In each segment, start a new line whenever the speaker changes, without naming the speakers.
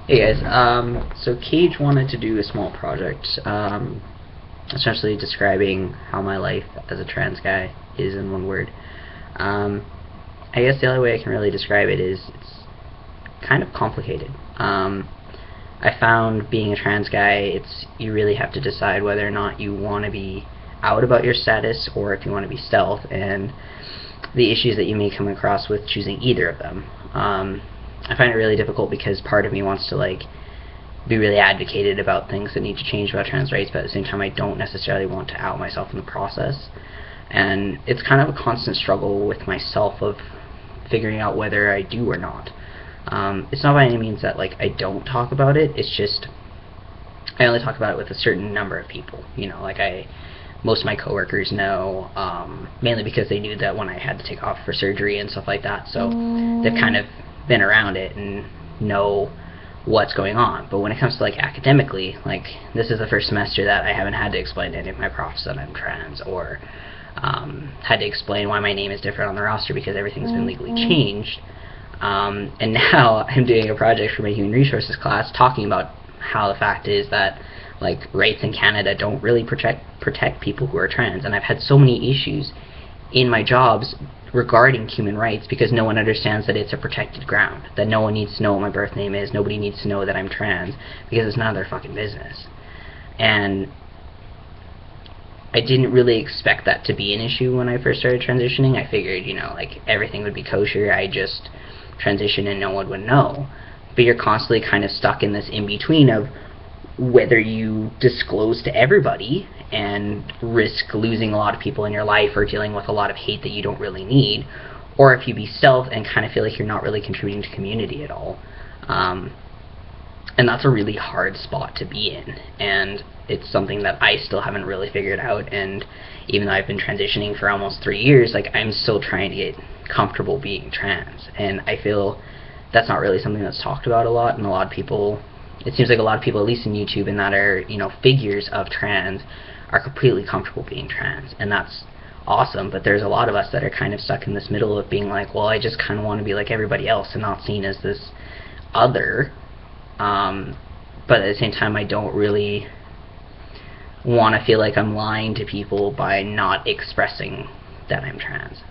Hey guys, so Cage wanted to do a small project, essentially describing how my life as a trans guy is in one word. Um, I guess the only way I can really describe it is it's kind of complicated. I found being a trans guy, you really have to decide whether or not you want to be out about your status or if you want to be stealth, and the issues that you may come across with choosing either of them. I find it really difficult because part of me wants to be really advocated about things that need to change about trans rights, but at the same time I don't necessarily want to out myself in the process. And it's kind of a constant struggle with myself of figuring out whether I do or not. It's not by any means that I don't talk about it. It's just I only talk about it with a certain number of people. Most of my coworkers know, mainly because they knew that when I had to take off for surgery and stuff like that. So they've kind of been around it and know what's going on. But when it comes to academically, this is the first semester that I haven't had to explain to any of my profs that I'm trans, or had to explain why my name is different on the roster because everything's been legally changed. And now I'm doing a project for my human resources class talking about how the fact is that rights in Canada don't really protect people who are trans, and I've had so many issues in my jobs regarding human rights because no one understands that it's a protected ground, that no one needs to know what my birth name is, nobody needs to know that I'm trans because it's none of their fucking business. And I didn't really expect that to be an issue when I first started transitioning. I figured, everything would be kosher, I just transition and no one would know. But you're constantly kind of stuck in this in-between of whether you disclose to everybody and risk losing a lot of people in your life or dealing with a lot of hate that you don't really need, or if you be stealth and kind of feel like you're not really contributing to community at all. And that's a really hard spot to be in, and it's something that I still haven't really figured out. And even though I've been transitioning for almost 3 years, I'm still trying to get comfortable being trans, and I feel that's not really something that's talked about a lot. And a lot of people, it seems like a lot of people, at least in YouTube and that are figures of trans, are completely comfortable being trans, and that's awesome. But there's a lot of us that are kind of stuck in this middle of being well, I just kind of want to be like everybody else and not seen as this other, but at the same time I don't really want to feel like I'm lying to people by not expressing that I'm trans.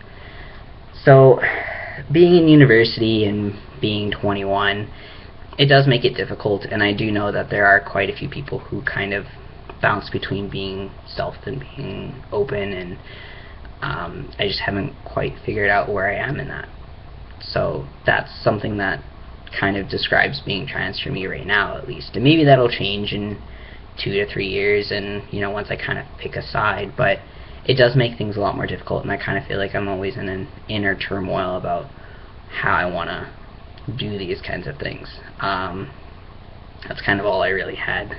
So being in university and being 21, it does make it difficult, and I do know that there are quite a few people who kind of bounce between being stealth and being open, and I just haven't quite figured out where I am in that. So that's something that kind of describes being trans for me right now, at least. And maybe that'll change in 2 to 3 years, and once I kind of pick a side, but it does make things a lot more difficult, and I kind of feel like I'm always in an inner turmoil about how I want to do these kinds of things. That's kind of all I really had